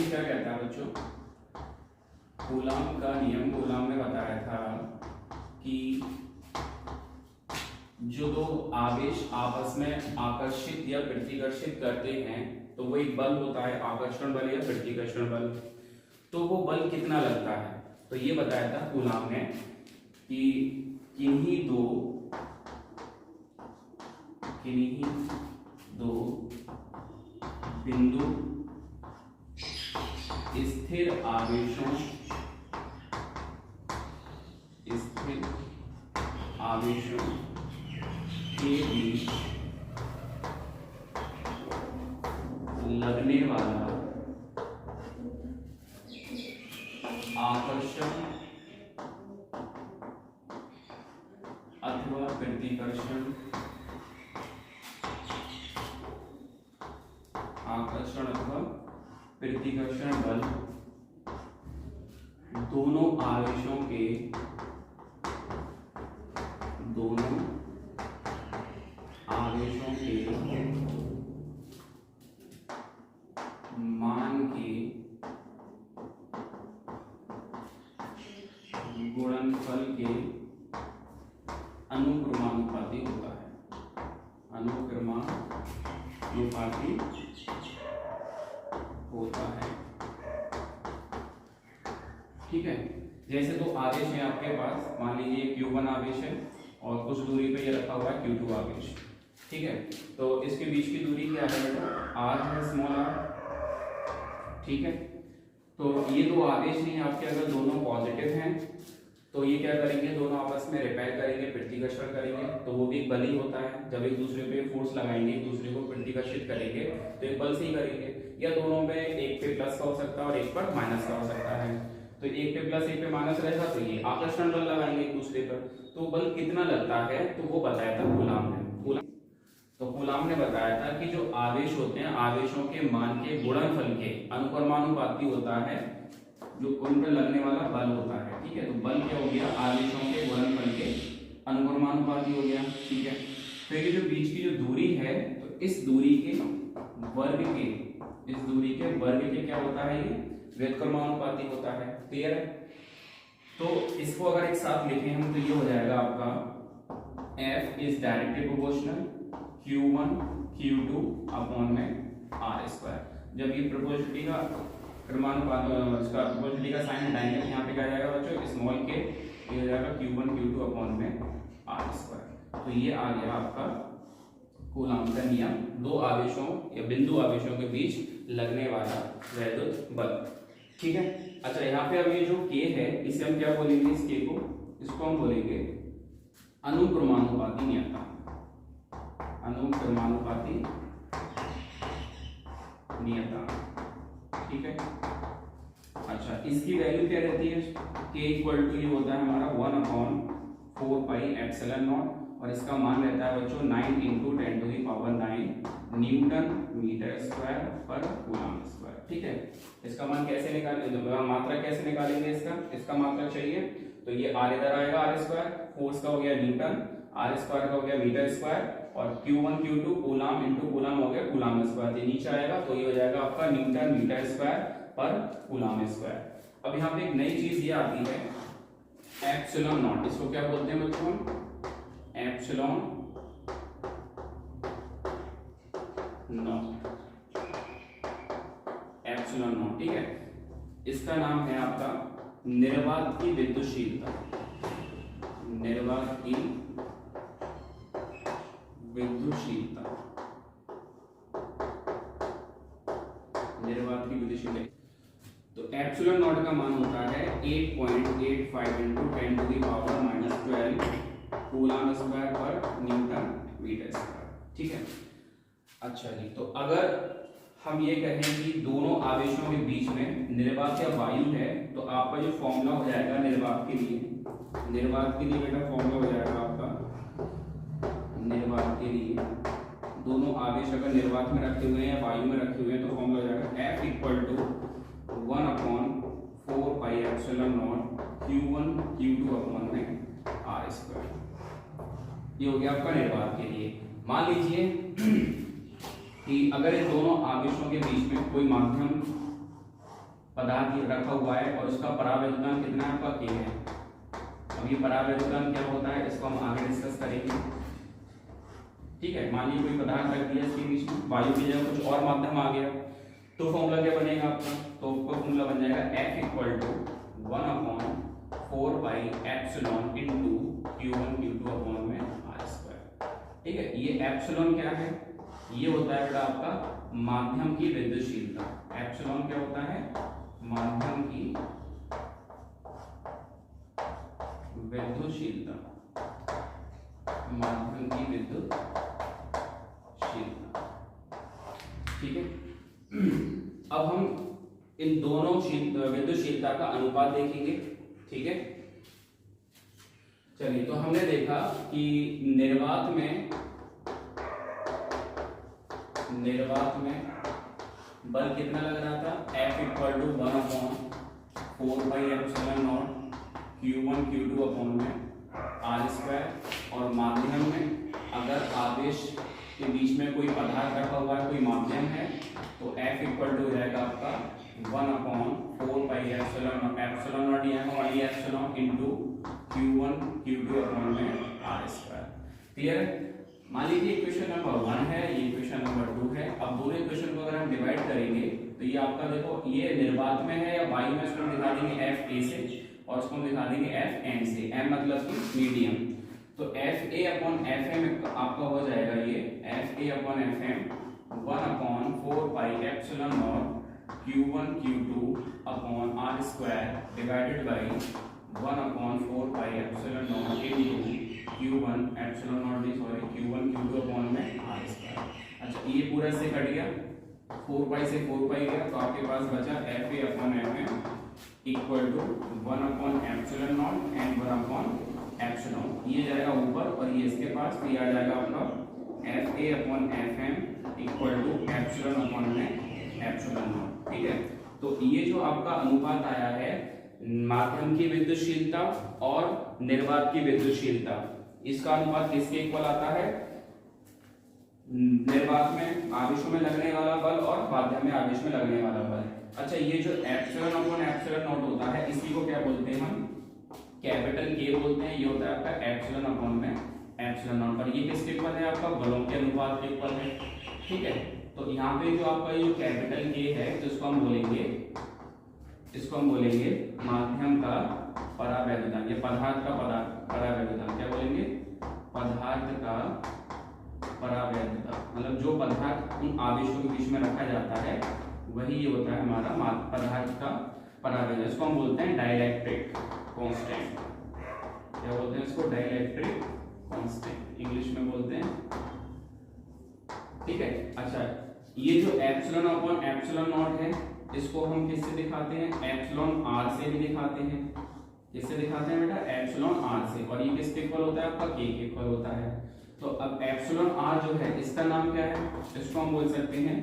नियम क्या कहता है बच्चों, कूलाम का नियम कूलाम ने बताया था कि जो दो आवेश आपस में आकर्षित या प्रतिकर्षित करते हैं तो वो एक बल होता है, आकर्षण बल या प्रतिकर्षण बल। तो वो बल कितना लगता है, तो ये बताया था कूलाम ने कि किन्हीं दो बिंदु स्थिर आवेशों के बीच लगने वाला आकर्षण अथवा प्रतिकर्षण बल दोनों आवेशों के मान के गुणनफल के अनुक्रमानुपाती होता है, ठीक है। जैसे दो आवेश हैं आपके पास, मान लीजिए Q1 आवेश है और कुछ दूरी पे ये रखा हुआ है Q2 आवेश, ठीक है। तो इसके बीच की दूरी क्या है बेटा, r है, स्मॉल r, ठीक है। तो ये दो आवेश हैं आपके, अगर दोनों पॉजिटिव हैं तो ये क्या करेंगे, दोनों आपस में रिपेल करेंगे, प्रतिकर्षण करेंगे, तो वो भी एक बल ही होता है। जब एक दूसरे पे फोर्स लगाएंगे, एक दूसरे को प्रतिकर्षित करेंगे तो एक बल से ही करेंगे, या दोनों में एक पे प्लस का हो सकता है और एक पर माइनस का हो सकता है। तो एक पे प्लस एक पे माइनस रहेगा तो ये आकर्षण बल लगाएंगे एक दूसरे पर, तो बल कितना लगता है तो वो बताया था कूलाम ने। तो कूलाम ने बताया था कि जो आवेश होते हैं, आवेशों के मान के गुणनफल के अनुक्रमानुपाती होता है जो उन पर लगने वाला बल होता है, ठीक है। तो बल क्या हो गया, आवेशों के गुणनफल के अनुक्रमानुपाती हो गया, ठीक है। तो ये जो बीच की जो दूरी है, तो इस दूरी के वर्ग के क्या होता है, ये व्युत्क्रमानुपाती होता है, क्लियर है। तो इसको अगर एक साथ लिखें हम तो ये हो जाएगा आपका F is directly proportional Q1 Q2 upon में r²। जब ये प्रोपोर्शनलिटी का इसका प्रोपोर्शनलिटी का साइन हटाएंगे तो यहाँ पे क्या आ जाएगा बच्चों, स्मॉल के ये हो जाएगा Q1 Q2 अपॉन में r²। तो ये आ गया आपका कूलाम का नियम, दो आवेशों या बिंदु आवेशों के बीच लगने वाला वैद्युत बल, ठीक है। अच्छा, यहाँ पे अब ये जो K है इसे हम क्या बोलेंगे, इस K को, इसको हम बोलेंगे अनुक्रमानुपाती नियतांक, ठीक है। अच्छा, इसकी वैल्यू क्या रहती है, K इक्वल टू ये होता है हमारा 1/4πε0 और इसका मान रहता है बच्चों 9 × 10⁹ न्यूटन मीटर स्क्वायर पर कूलम स्क्वायर, ठीक है। इसका मान कैसे निकालेंगे, मात्रा कैसे निकालेंगे, इसका मात्रा चाहिए तो ये r इधर आएगा r², फोर्स का हो गया न्यूटन, r² का हो गया मीटर स्क्वायर और Q1 Q2 coulomb into coulomb हो गया कूलम स्क्वायर, ये नीचे आएगा तो ये हो जाएगा आपका न्यूटन मीटर स्क्वायर पर कूलम स्क्वायर। अब यहाँ पे एक नई चीज ये आती है एप्सिलॉन नॉट, इसको क्या बोलते हैं बच्चों, एप्सिलॉन नॉट, ठीक है। इसका नाम है आपका निर्वात की विद्युतशीलता, तो एप्सिलॉन नॉट का मान होता है 8.85 × 10⁻⁻12 कूलम स्क्वायर पर न्यूटन मीटर स्क्वायर, ठीक है। अच्छा जी, तो अगर हम ये कहें कि दोनों आवेशों के बीच में निर्वात या वायु है तो आपका जो फॉर्मूला हो जाएगा निर्वात के लिए बेटा फॉर्मूला हो जाएगा आपका, निर्वात के लिए दोनों आवेश अगर निर्वात में रखे हुए हैं या वायु में रखे हुए हैं तो फॉर्मूला हो जाएगा F = 1/4πε0 Q1 Q2 अपॉन में r²। ये हो गया आपका निर्वात के लिए। मान लीजिए कि अगर इन दोनों आवेशों के बीच में कोई माध्यम पदार्थ रखा हुआ है और उसका परावैद्युतांक कितना है आपका k है। अब ये परावैद्युतांक क्या होता है इसको हम आगे डिस्कस करेंगे। ठीक है, मान लीजिए कोई पदार्थ रख दिया इसके बीच में, वायु की जगह कुछ और माध्यम आ गया, तो फॉर्मूला क्या बनेगा आपका, तो आपका फॉर्मूला बन जाएगा F equal to 1/4 pi epsilon into Q1 Q2 upon में r²। ठीक है, ये एप्सिलॉन क्या है, ये होता है बेटा आपका माध्यम की विद्युतशीलता। एप्सिलॉन क्या होता है, माध्यम की विद्युतशीलता, माध्यम की विद्युतशीलता। ठीक है, अब हम इन दोनों विद्युतशीलता का अनुपात देखेंगे। ठीक है, चलिए, तो हमने देखा कि निर्वात में बल कितना लग रहा था, F equal to 1/4 pi epsilon not Q1 Q2 upon में r²। और माध्यम में अगर आवेश के बीच में कोई पदार्थ रखा हुआ है, कोई माध्यम है, तो F इक्वल टू हो जाएगा आपका 1/4 pi epsilon not epsilon into Q1 Q2 upon में r²। क्लियर है। मान लीजिए इक्वेशन नंबर 1 है, ये इक्वेशन नंबर 2 है। अब दोनों इक्वेशन को अगर हम डिवाइड करेंगे तो ये आपका देखो, ये निर्वात में है या वायु में, इसको दिखा देंगे Fa से और इसको दिखा देंगे Fm से। m मतलब कि मीडियम, तो Fa अपॉन Fm आपका हो जाएगा ये Fa upon Fm 1/4 pi epsilon not Q1 Q2 upon r² divided by 1/4 pi epsilon not into Q1 epsilon not Q1 Q2 upon में r²। अच्छा, ये पूरा से कट गया, 4 पाई से 4 पाई गया, तो आपके पास बचा Fa upon Fm equal to one by epsilon nought and one by epsilon. ये जाएगा ऊपर और ये इसके पास, तो ये आ जाएगा आपका Fa upon Fm equal to epsilon upon में एप्सिलॉन नॉट। ठीक है, तो ये जो आपका अनुपात आया है माध्यम की विद्युतशीलता और निर्वात की विद्युतशीलता, इसका अनुपात किसके इक्वल आता है, निर्वात में आवेशों में लगने वाला बल और माध्यम में आवेश में लगने वाला बल। अच्छा, ये जो एप्सिलॉन अपॉन एप्सिलॉन नॉट होता है, इसी को क्या बोलते हैं हम, कैपिटल K बोलते हैं। ये होता है आपका एप्सिलॉन अपॉन में एप्सिलॉन नॉट, और ये किसके इक्वल है, आपका बलों के अनुपात के इक्वल है। ठीक है, तो यहाँ पे जो आपका ये कैपिटल K है, तो इसको हम बोलेंगे माध्यम का परावैद्युतांक, या पदार्थ का परावैद्युतांक। क्या बोलेंगे, पदार्थ का परावैद्युतांक, मतलब जो पदार्थ उन आवेशों के बीच में रखा जाता है वही ये होता है हमारा पदार्थ का परावैद्युतांक। इसको हम बोलते हैं डाइलेक्ट्रिक कांस्टेंट। क्या बोलते हैं इसको, डाइलेक्ट्रिक कांस्टेंट इंग्लिश में बोलते हैं। ठीक है, अच्छा, ये जो एप्सिलॉन अपॉन एप्सिलॉन नॉट है, इसको हम किससे दिखाते हैं, एप्सिलॉन r से भी दिखाते हैं। किससे दिखाते हैं बेटा, एप्सिलॉन r से, और ये किसके इक्वल होता है, आपका k के इक्वल होता है। तो अब एप्सिलॉन r जो है, इसका नाम क्या है, इसको हम बोल सकते हैं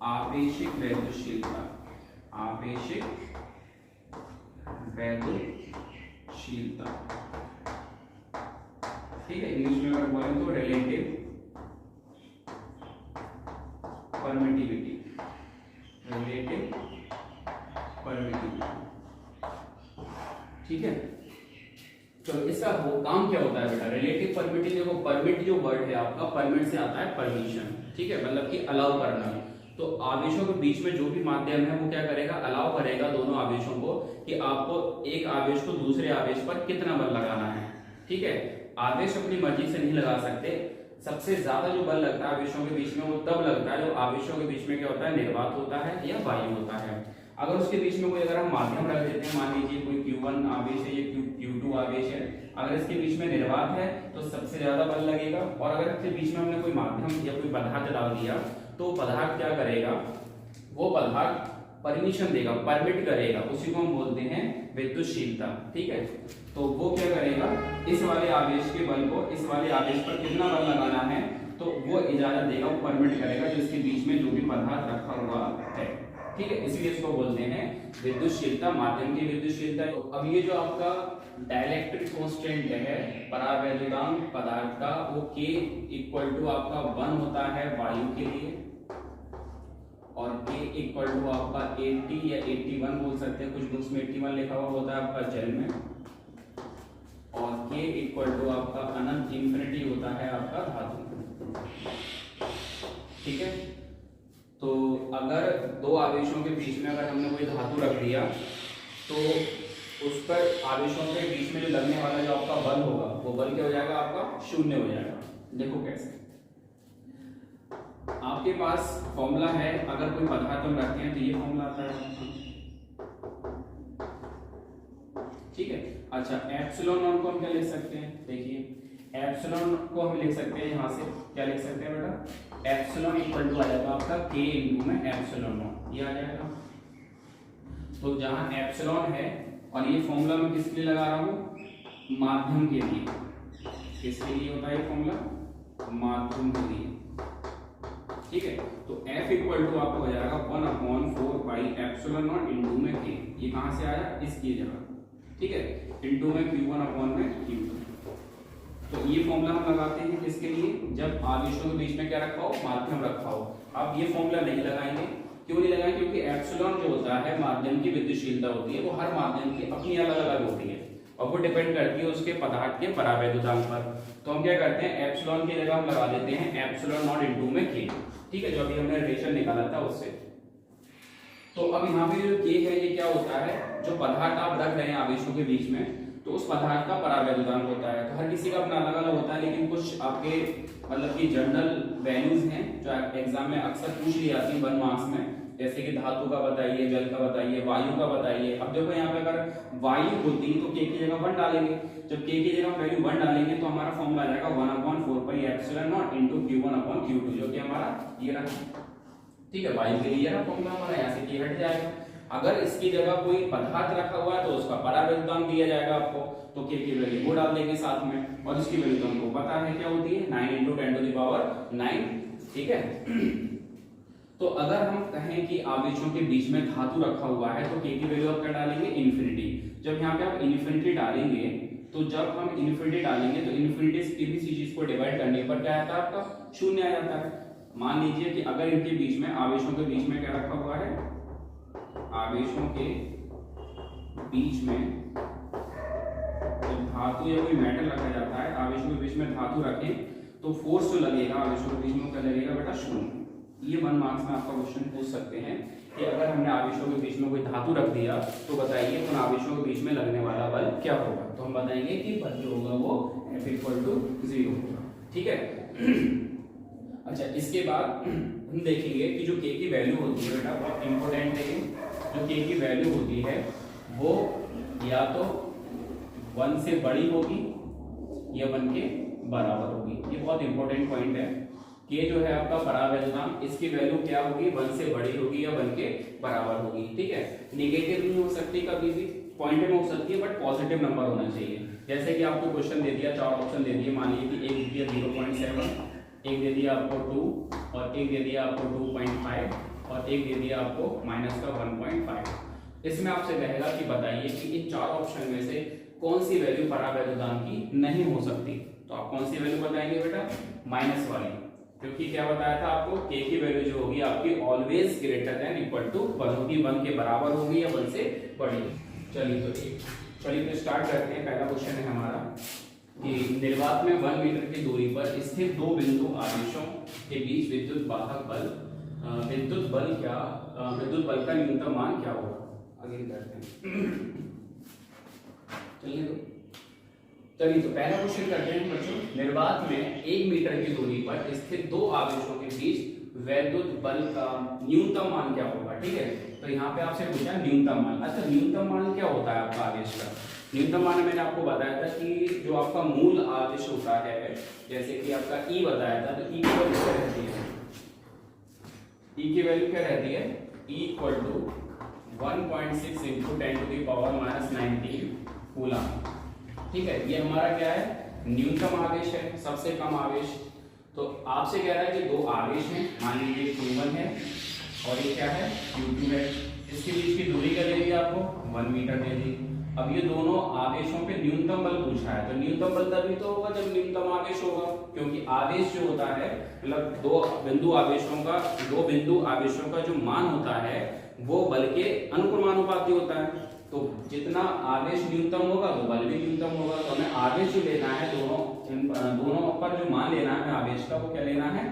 आवेशिक वैद्युतशीलता। आवेशिक वैद्युतशीलता। ठीक है, इंग्लिश में अगर बोलें तो रिलेटिव परमिटिविटी। Relative permittivity. ठीक है, चलो, इसका वो काम क्या होता है बेटा, रिलेटिव परमिटिविटी। देखो, परमिट जो वर्ड है आपका, परमिट से आता है परमिशन। ठीक है, मतलब कि अलाउ करना। तो आवेशों के बीच में जो भी माध्यम है वो क्या करेगा, अलाउ करेगा दोनों आवेशों को कि आपको एक आवेश को दूसरे आवेश पर कितना बल लगाना है। ठीक है, आवेश अपनी मर्जी से नहीं लगा सकते। सबसे ज्यादा जो बल लगता है आवेशों के बीच में वो तब लगता है जो आवेशों के बीच में क्या होता है, निर्वात होता है या वायु होता है। अगर उसके बीच में कोई अगर हम माध्यम रख देते हैं, मान लीजिए कोई Q1 आवेश है, ये Q2 आवेश है, अगर इसके बीच में निर्वात है तो सबसे ज्यादा बल लगेगा। और अगर इसके बीच में हमने कोई माध्यम या कोई पदार्थ डाल दिया तो पदार्थ क्या करेगा, वो पदार्थ परमिशन देगा, परमिट करेगा, उसी को हम बोलते हैं विद्युतशीलता। ठीक है, तो वो क्या करेगा, इस वाले आवेश के बल को इस वाले आवेश पर कितना बल लगाना है तो वो इजाजत देगा, वो परमिट करेगा, जो इसके बीच में जो भी पदार्थ रखा हुआ है। ठीक है, इसलिए इसको बोलते हैं विद्युतशीलता, माध्यम की विद्युतशीलता। तो अब ये जो आपका डाइलेक्ट्रिक कांस्टेंट है, परावैद्युतांक पदार्थ का, वो K इक्वल टू आपका 1 होता है वायु के लिए और K इक्वल टू आपका 80 या 81 बोल सकते हैं, कुछ बुक्स में 81 लिखा हुआ होता है आपका जेल में, और K इक्वल टू आपका अनंत इंफिनिटी होता है आपका धातु। ठीक है, तो अगर दो आवेशों के बीच में अगर हमने कोई धातु रख दिया तो उस पर आवेशों के बीच में जो लगने वाला जो आपका बल होगा वो बल क्या हो जाएगा आपका शून्य हो जाएगा। देखो कैसे, आपके पास फॉर्मूला है, अगर कोई पदार्थ हम रखते हैं तो ये फॉर्मूला आता है। ठीक है, अच्छा एप्सिलॉन नॉट को हम क्या लिख सकते हैं, देखिए एप्सिलॉन को हम लिख सकते हैं यहाँ से, क्या लिख सकते हैं बेटा, एप्सिलॉन इक्वल टू आ जाएगा आपका K इंटू में एप्सिलॉन नॉट, ये आ जाएगा। तो जहां एप्सिलॉन है और ये फॉर्मूला मैं किसके लिए लगा रहा हूँ, माध्यम के लिए, किसके लिए होता है ये फॉर्मूला, माध्यम के लिए। ठीक है, तो F इक्वल टू आपको हो जाएगा 1/4 पाई एप्सिलॉन नॉट इंटू में K, ये कहां से आया, इसकी जगह। ठीक है, इंटू में Q1/Q2। तो ये फॉर्मूला हम लगाते हैं किसके लिए, जब आवेशों के बीच में क्या रखा हो, माध्यम रखा हो। अब ये फॉर्मूला नहीं लगाएंगे, क्यों नहीं लगाएंगे, क्योंकि एप्सिलॉन जो होता है माध्यम की विद्युतशीलता होती है, वो हर माध्यम की अपनी अलग अलग होती है और वो डिपेंड करती है उसके पदार्थ के परावैद्युतांक पर। तो हम क्या करते हैं, एप्सिलॉन की जगह हम लगा देते हैं एप्सिलॉन नॉट इंटू में K। ठीक है, जो अभी हमने रिलेशन निकाला था उससे। तो अब यहाँ पे जो K है ये क्या होता है, जो पदार्थ आप रख रहे हैं आवेशों के बीच में, तो उस पदार्थ का परावैद्युतांक होता है। तो हर किसी का अपना अलग अलग होता है, लेकिन कुछ आपके मतलब कि जनरल वैल्यूज हैं जो एग्जाम में अक्सर पूछ ली जाती है 1 मार्क्स में, जैसे कि धातु का बताइए, जल का बताइए, वायु का बताइए। अब देखो यहाँ पे अगर वायु होती तो K की जगह 1 डालेंगे, जब K की जगह वैल्यू 1 डालेंगे तो हमारा फॉर्मूला आ जाएगा 1/4 pi epsilon not into Q1/Q2, जो कि हमारा ये रहा। ठीक है, वायु के लिए ये रहा फॉर्मूला हमारा, यहाँ से K हट जाएगा। अगर इसकी जगह कोई पदार्थ रखा हुआ है तो उसका परावैद्युतांक दिया जाएगा आपको, तो K की वैल्यू वो डाल देंगे साथ में, और इसकी वैल्यू तो हमको पता है क्या होती है, 9 × 10⁹ ठीक है। तो अगर हम कहें कि आवेशों के बीच में धातु रखा हुआ है तो K की वैल्यू आप क्या डालेंगे, इन्फिनिटी। जब यहाँ पे आप इन्फिनिटी डालेंगे, तो जब हम इन्फिनिटी डालेंगे तो इन्फिनिटी से किसी चीज को डिवाइड करने पर क्या आता है आपका, शून्य आ जाता है। मान लीजिए कि अगर इनके बीच में, आवेशों के बीच में क्या रखा हुआ है, आवेशों के बीच में जब धातु या कोई मेटल रखा जाता है, आवेशों के बीच में धातु रखें तो फोर्स जो लगेगा आवेशों के बीच में क्या लगेगा बेटा, शून्य। ये 1 मार्क्स में आपका क्वेश्चन पूछ सकते हैं कि अगर हमने आवेशों के बीच में कोई धातु रख दिया तो बताइए उन आवेशों के बीच में लगने वाला बल क्या होगा। तो हम बताएंगे कि बल जो होगा वो F = 0 होगा। ठीक है, अच्छा इसके बाद हम देखेंगे कि जो K की वैल्यू होती है बेटा, बहुत इंपॉर्टेंट है, जो K की वैल्यू होती है वो या तो 1 से बड़ी होगी या 1 के बराबर होगी। ये बहुत इंपॉर्टेंट पॉइंट है। K जो है आपका परावैद्युतांक, इसकी वैल्यू क्या होगी, 1 से बड़ी होगी या 1 के बराबर होगी। ठीक है, नेगेटिव नहीं हो सकती, कभी भी पॉजिटिव हो सकती है, बट पॉजिटिव नंबर होना चाहिए। जैसे कि आपको क्वेश्चन दे दिया, 4 ऑप्शन दे दिए, मान लीजिए कि एक दे दिया 0.7, एक दे दिया आपको 2, और एक दे दिया आपको 2.5, और एक दे दिया आपको -1.5। इसमें आपसे कहेगा कि बताइए कि इन 4 ऑप्शन में से कौन सी वैल्यू परावैद्युतांक की नहीं हो सकती। तो आप कौन सी वैल्यू बताएंगे बेटा, माइनस वाली, क्योंकि क्या बताया था आपको, K की वैल्यू जो होगी आपकी always greater than equal to 1 होगी, 1 के बराबर होगी या 1 से बड़ी। चलिए तो स्टार्ट करते हैं। पहला क्वेश्चन है हमारा कि निर्वात में 1 मीटर की दूरी पर स्थित 2 बिंदु आवेशों के बीच विद्युत बल का न्यूनतम मान क्या होगा। आगे करते हैं। चलिए तो पहला क्वेश्चन करते हैं बच्चों। निर्वात में 1 मीटर की दूरी पर स्थित 2 आवेशों के बीच वैद्युत बल का न्यूनतम मान क्या होगा। ठीक है, तो यहाँ पे आपसे पूछा न्यूनतम मान। अच्छा, न्यूनतम मान क्या होता है आपका आवेश का। न्यूनतम मान मैंने आपको बताया था कि जो आपका मूल आवेश होता है, जैसे कि आपका E बताया था, तो E की वैल्यू क्या रहती है, E की वैल्यू क्या रहती है, E = 1.6 × 10⁻⁻⁹ कूलम। ठीक है, ये हमारा क्या है, न्यूनतम आवेश है, सबसे कम आवेश। तो आपसे कह रहा है कि 2 आवेश हैं, मान लीजिए Q1 है और ये क्या है, Q2 है। इसके बीच की दूरी क्या दे दी आपको, 1 मीटर दे दी। अब ये दोनों आवेशों पे न्यूनतम बल पूछा है, तो न्यूनतम बल तभी तो होगा जब न्यूनतम आवेश होगा, क्योंकि आवेश जो होता है मतलब दो बिंदु आवेशों का जो मान होता है वो बल के अनुक्रमानुपाती होता है। तो जितना आवेश न्यूनतम होगा तो बल भी न्यूनतम होगा। तो हमें आवेश जो लेना है, दोनों पर जो मान लेना है आवेश का, वो क्या लेना है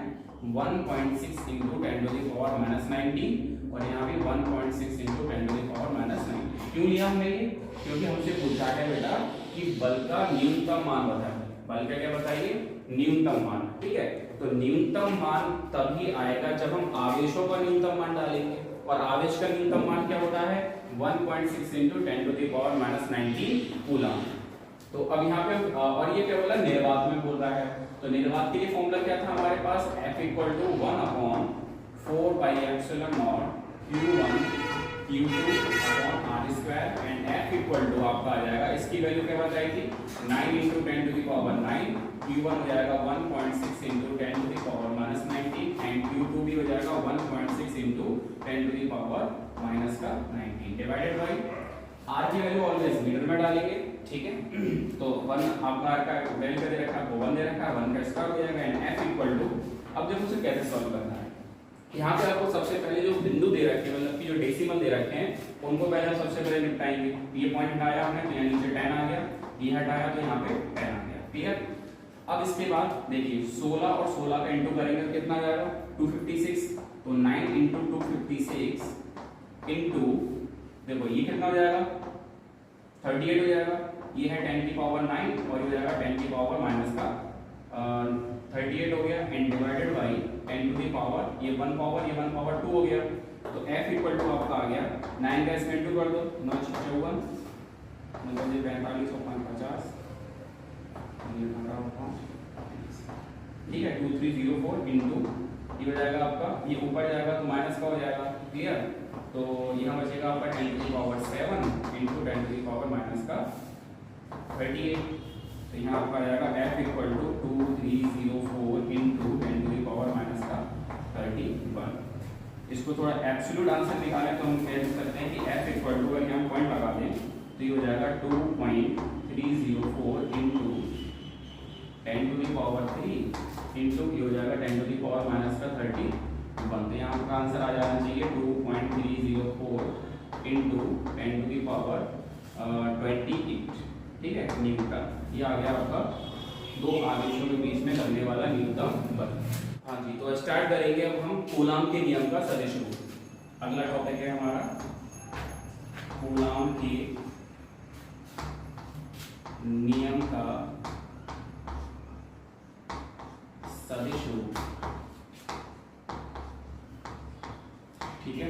1.6 इंटू 10⁻19 और यहाँ भी 1.6 इंटू 10⁻19। क्यों लिया हमने ये? क्योंकि हमसे पूछा है बेटा कि बल का न्यूनतम मान बताइए। बल का क्या बताइए? न्यूनतम मान। ठीक है, तो न्यूनतम मान तभी आएगा जब हम आवेशों का न्यूनतम मान डालेंगे, और आवेश का न्यूनतम मान क्या होता है 1.6 इंटू 10⁻19 कूलम। तो अब यहाँ पे और ये क्या बोला निर्वात में बोल रहा है, तो निर्वात के लिए फॉर्मूला क्या था हमारे पास F = 1/4πε0 Q1 Q2 r square and F = आपका आ जाएगा, इसकी वैल्यू क्या बताई थी 9 × 10⁹ Q1 हो जाएगा 1.6 × 10⁻19 एंड Q2 भी हो जाएगा 1.6 × 10⁻19 डिवाइडेड बाई r की वैल्यू ऑलवेज मीटर में डालेंगे। ठीक है, तो 1 आपका r का वैल्यू क्या दे रखा है 1 दे रखा है, 1 का स्क्वायर हो जाएगा एंड F = अब देखो उसे कैसे सॉल्व करना है। यहाँ पे आपको सबसे पहले जो बिंदु दे रखे हैं मतलब कि जो डेसिमल दे रखे हैं उनको पहले सबसे पहले निपटाएंगे। ये पॉइंट हटाया हमने तो यहाँ नीचे 10 आ गया, ये हटाया तो यहाँ पे 10 आ गया। क्लियर? अब इसके बाद देखिए 16 और 16 का इंटू करेंगे तो कितना आ जाएगा 256, तो 9 × 256 इंटू देखो ये कितना हो जाएगा 38 हो जाएगा, ये है 10⁻9 और ये हो जाएगा 10⁻−38 हो गया एंड डिवाइडेड बाई 10⁻, ये 1 पावर ये 1 पावर 2 हो गया। तो F = आपका आ गया 9 का इसमें इंटू कर दो 9 × 54 मतलब ये 45 और 5 50, ठीक है 2304 इंटू ये हो जाएगा आपका, ये ऊपर जाएगा तो माइनस का हो जाएगा। क्लियर? तो यहाँ बचेगा आपका 10⁻7 इंटू 10⁻38, तो यहाँ आपका आ जाएगा F = 2304 इंटू 10⁻31। इसको थोड़ा एब्सोल्यूट आंसर निकालें तो हम कह सकते हैं कि F = अगर हम पॉइंट लगा दें तो ये हो जाएगा 2.304 इंटू 10⁻³ इंटू ये हो जाएगा 10⁻31। तो यहाँ आपका आंसर आ जाना चाहिए 2.304 इंटू 10⁻28। ठीक है, न्यूटन। ये आ गया आपका दो आवेशों के बीच में लगने वाला न्यूनतम बल। हाँ जी, तो स्टार्ट करेंगे अब हम कूलाम के नियम का सदिश रूप। अगला टॉपिक है हमारा कूलाम के नियम का सदिश रूप। ठीक है,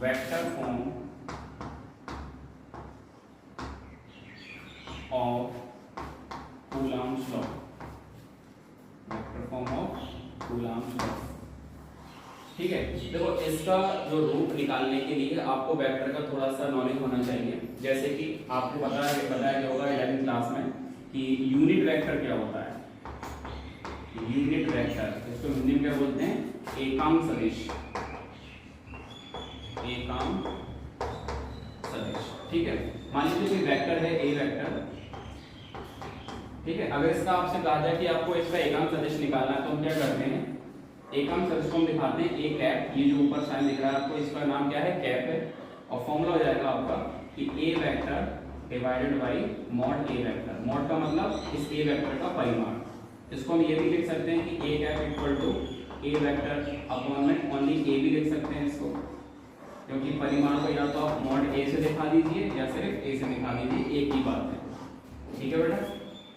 vector form of coulombs law, vector form of coulombs law. ठीक है, देखो इसका जो रूप निकालने के लिए आपको वेक्टर का थोड़ा सा नॉलेज होना चाहिए। जैसे कि आपको बताया गया होगा 11वीं क्लास में कि यूनिट वेक्टर क्या होता है। यूनिट वेक्टर इसको हिंदी में क्या बोलते हैं एकांक सदिश, एकांक सदिश। ठीक है, मान लीजिए कोई वेक्टर है ए वेक्टर। ठीक है, अगर इसका आपसे कहा जाए कि आपको इसका एकांक सदिश निकालना है तो हम क्या करते हैं एकांक सदिश को हम दिखाते हैं ए कैप। ये जो ऊपर साइन दिख रहा है आपको इसका नाम क्या है कैप है, और फॉर्मूला हो जाएगा आपका कि a vector divided by mod a vector. Mod का मतलब इस ए वेक्टर का परिमाण। इसको हम ये भी लिख सकते हैं कि A cap = A vector upon में ओनली ए भी लिख सकते हैं इसको, क्योंकि परिमाण को या तो आप मॉड ए से दिखा दीजिए या सिर्फ ए से दिखा दीजिए, एक ही बात है। ठीक है बेटा,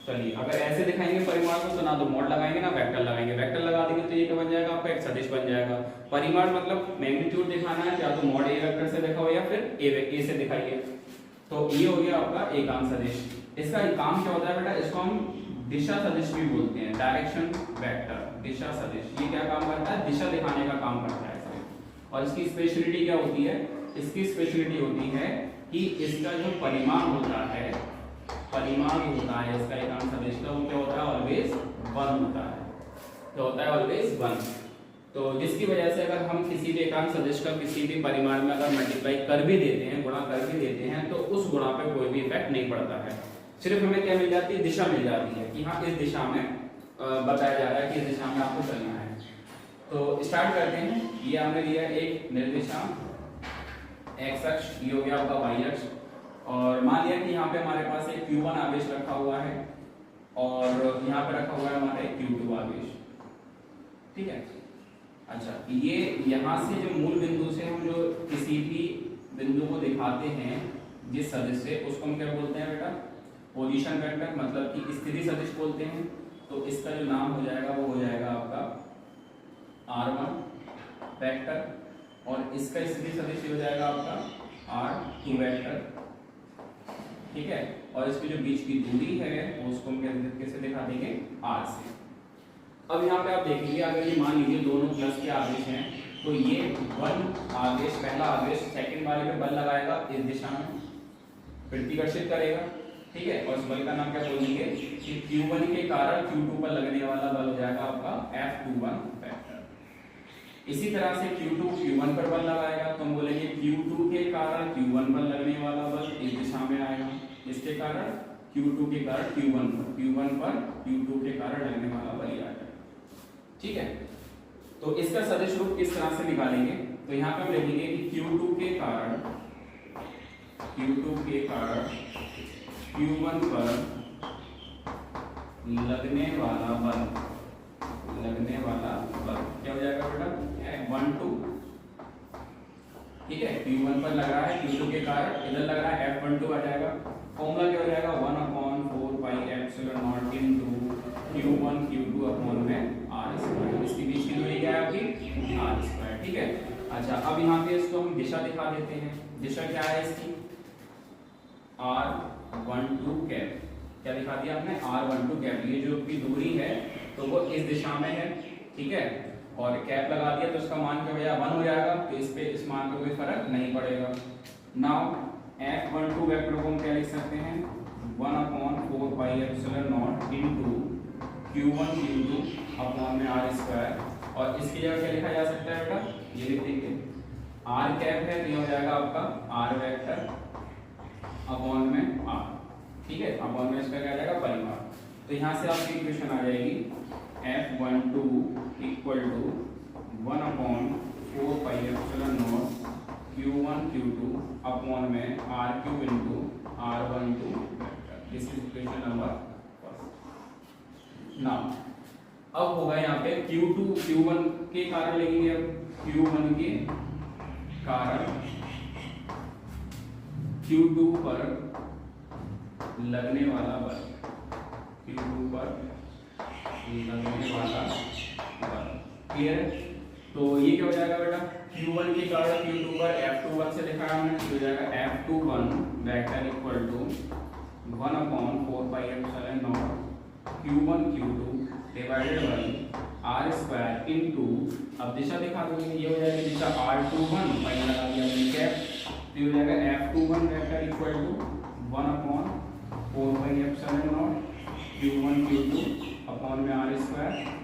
चलिए अगर ऐसे दिखाएंगे परिमाण को तो ना तो मॉड लगाएंगे ना वेक्टर लगाएंगे। वेक्टर लगा देंगे तो ये क्या बन जाएगा आपका एक सदिश बन जाएगा। परिमाण मतलब मैग्नीट्यूड दिखाना है, या तो मॉड ए वेक्टर से दिखाओ या फिर ए से दिखाइए। तो ये हो गया आपका एकांक सदिश। इसका काम क्या होता है बेटा, इसको हम दिशा सदिश भी बोलते हैं, डायरेक्शन वेक्टर, दिशा सदिश। ये क्या काम करता है, दिशा दिखाने का काम करता है इसमें। और इसकी स्पेशलिटी क्या होती है, इसकी स्पेशलिटी होती है कि इसका जो परिमाण होता है, परिमाण होता है इसका एकांक सदिश का, वो क्या होता है ऑलवेज 1 होता है। क्या होता है ऑलवेज 1। तो जिसकी वजह से अगर हम किसी भी एकांक सदिश का किसी भी परिमाण में अगर मल्टीप्लाई कर भी देते हैं, गुणा कर भी देते हैं, तो उस गुणा पे कोई भी इफेक्ट नहीं पड़ता है। सिर्फ हमें क्या मिल जाती है, दिशा मिल जाती है कि हाँ इस दिशा में बताया जा रहा है कि इस दिशा में आपको चलना है। तो स्टार्ट करते हैं। ये हमने लिया एक निर्देशांक एक्स अक्ष, ये हो गया आपका वाई अक्ष, और मान लिया कि यहाँ पे हमारे पास एक Q1 आवेश रखा हुआ है और यहाँ पे रखा हुआ है हमारा एक Q2 आवेश, ठीक है। अच्छा, ये यहाँ से जो मूल बिंदु से हम जो किसी भी बिंदु को दिखाते हैं जिस सदिश से, उसको हम क्या बोलते हैं बेटा, पोजीशन वेक्टर, मतलब कि स्थिति सदिश बोलते हैं। तो इसका जो नाम हो जाएगा वो हो जाएगा आपका R1 वेक्टर, और इसका स्थिति सदिश हो जाएगा आपका R2 वेक्टर, ठीक है। और इसकी जो बीच की दूरी है वो उसको हम कैसे दिखा देंगे, R से। अब यहाँ पे आप देखेंगे, अगर ये मान लीजिए दोनों प्लस के आवेश हैं, तो ये 1 आवेश, पहला आवेश सेकंड वाले पे बल लगाएगा इस दिशा में, प्रतिकर्षित करेगा, ठीक है। और इस बल का नाम क्या बोलेंगे कि Q1 के कारण Q2 पर लगने वाला बल हो जाएगा आपका F21 वेक्टर। इसी तरह से Q2 Q1 पर बल लगाएगा, तो हम बोलेंगे Q2 के कारण Q1 पर लगने वाला बल इस दिशा में आएगा, इसके कारण Q2 के कारण Q1 पर Q2 के कारण लगने वाला बल आएगा, ठीक है। तो इसका सदिश रूप किस तरह से निकालेंगे, तो यहाँ पे हम लिखेंगे कि Q2 के कारण Q1 पर लगने वाला बल क्या हो जाएगा बेटा, F12, ठीक है। Q1 पर लग रहा है, Q2 के कारण इधर लग रहा है, F12 आ जाएगा। फॉर्मूला क्या हो जाएगा, 1/4 pi epsilon not into Q1 Q2 upon में R²। इसकी बीच की दूरी क्या है आपकी, R², ठीक है। अच्छा, अब यहाँ पे इसको हम दिशा दिखा देते हैं। दिशा क्या है इसकी, R12 कैप, क्या दिखा दिया आपने, R12 कैप। ये जो की दूरी है तो वो इस दिशा में है, ठीक है। और कैप लगा दिया तो इसका मान क्या हो जाएगा, 1 हो जाएगा, तो इस पे इस मान पे कोई फर्क नहीं पड़ेगा। नाउ F12 वेक्टर को हम क्या लिख सकते हैं, 1/4 pi epsilon not into Q1 Q2 upon में R²। और इसकी जगह क्या लिखा जा सकता है बेटा, ये लिख देंगे R कैप है, तो ये हो जाएगा आपका R वेक्टर अपॉन में R, ठीक है। अपॉन में इसका क्या आ जाएगा, परिमाण। तो यहाँ से आपकी इक्वेशन आ जाएगी F12 equal to 1/4 pi epsilon not Q1 Q2 upon में R3 into R12 vector. This is equation number first. Now अब होगा यहाँ पे Q2 Q1 के कारण लेंगे, अब Q1 के कारण Q2 पर लगने वाला बल, Q2 पर लगने वाला बल, क्लियर है। तो ये क्या हो जाएगा बेटा, Q1 के कारण Q2 पर F21 से लिखा है हमने, तो हो जाएगा F21 vector equal to 1/4 pi epsilon not Q1 Q2 divided by R² into, अब दिशा दिखा दूंगी, ये हो जाएगी दिशा R21, पाई लगा दिया हमने कैप, तो हो जाएगा F21 vector equal to 1/4 pi epsilon not Q1 Q2 upon में R²,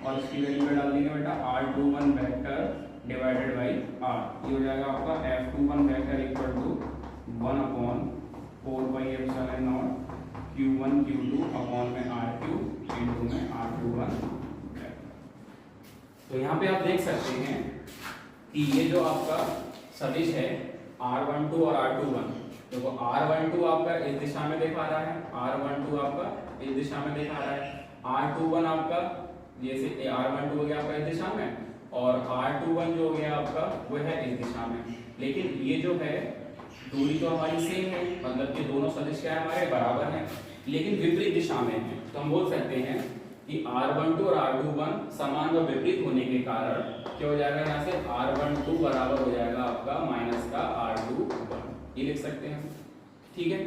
और इसकी वैल्यू में डाल देंगे बेटा R21 vector divided by R। ये हो जाएगा आपका F21 vector equal to 1/4 pi epsilon not Q1 Q2 upon में R3 इनटू में R21। तो यहाँ पे आप देख सकते हैं कि ये जो आपका सदिश है R12 और R21, देखो R12 आपका इस दिशा में दिखा रहा है, R12 आपका इस दिशा में दिखा रहा है, R21 आपका जैसे R12 हो गया आपका इस दिशा में, और R21 जो हो गया आपका वो है इस दिशा में। लेकिन ये जो है दूरी तो हमारी सेम है, मतलब कि दोनों सदिश क्या है हमारे बराबर हैं, लेकिन विपरीत दिशा में है। तो हम बोल सकते हैं कि R12 और R21 समान व विपरीत होने के कारण क्या हो जाएगा, यहाँ से R12 बराबर हो जाएगा आपका माइनस का R21, ये लिख सकते हैं, ठीक है।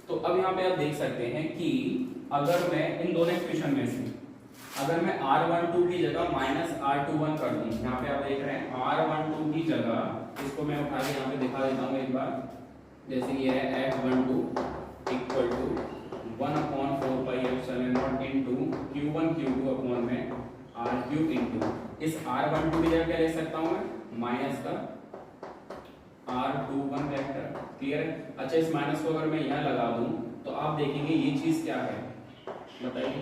तो अब यहाँ पे आप देख सकते हैं कि अगर मैं इन दोनों इक्वेशन में से अगर मैं R12 की जगह माइनस R21 कर दूं, यहाँ पे आप देख रहे हैं R12 की जगह, इसको मैं उठा के यहाँ पे दिखा देता हूँ एक बार, जैसे ये है F12 equal to 1/4 pi epsilon not into Q1 Q2 upon में R3 इनटू इस R12 की जगह क्या ले सकता हूं मैं, माइनस का R21 वेक्टर। क्लियर है? अच्छा, इस माइनस को अगर मैं यहाँ लगा दूं तो आप देखेंगे ये चीज क्या है, बताइए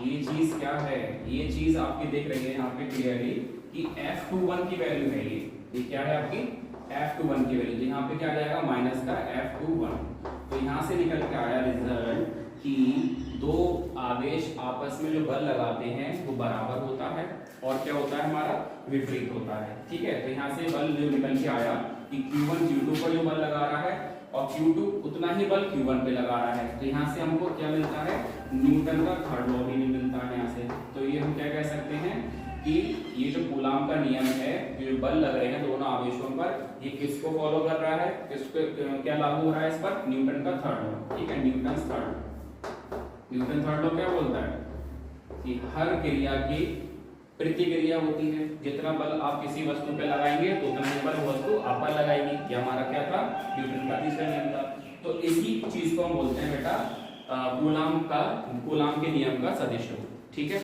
ये चीज क्या है। ये चीज आपकी दिख रही है यहाँ पे क्लियरली कि F21 की वैल्यू है ये क्या है आपकी F21 की वैल्यू। तो यहाँ पे क्या आ जाएगा, माइनस का F21। तो यहाँ से निकल के आया रिजल्ट कि दो आवेश आपस में जो बल लगाते हैं वो बराबर होता है और क्या होता है हमारा, विपरीत होता है। ठीक है, तो यहाँ से बल जो निकल के आया कि Q1 Q2 पर जो बल लगा रहा है और Q2 उतना ही बल Q1 पे लगा रहा है। तो यहाँ से हमको क्या मिलता है, न्यूटन का थर्ड लॉ भी मिलता है यहाँ से। तो ये हम क्या कह सकते हैं कि ये जो कूलाम का नियम है, जो बल लग रहे हैं दोनों आवेशों पर, ये किसको फॉलो कर रहा है, किसको क्या लागू हो रहा है इस पर, न्यूटन का थर्ड लॉ। ठीक है, न्यूटन थर्ड लॉ क्या बोलता है कि हर क्रिया की प्रतिक्रिया होती है। जितना बल आप किसी वस्तु पे लगाएंगे तो उतना ही बल वस्तु आप पर लगाएगी। ये हमारा क्या था, न्यूटन का तीसरा नियम था। तो इसी चीज को हम बोलते हैं बेटा कूलाम के नियम का सदिश। ठीक है।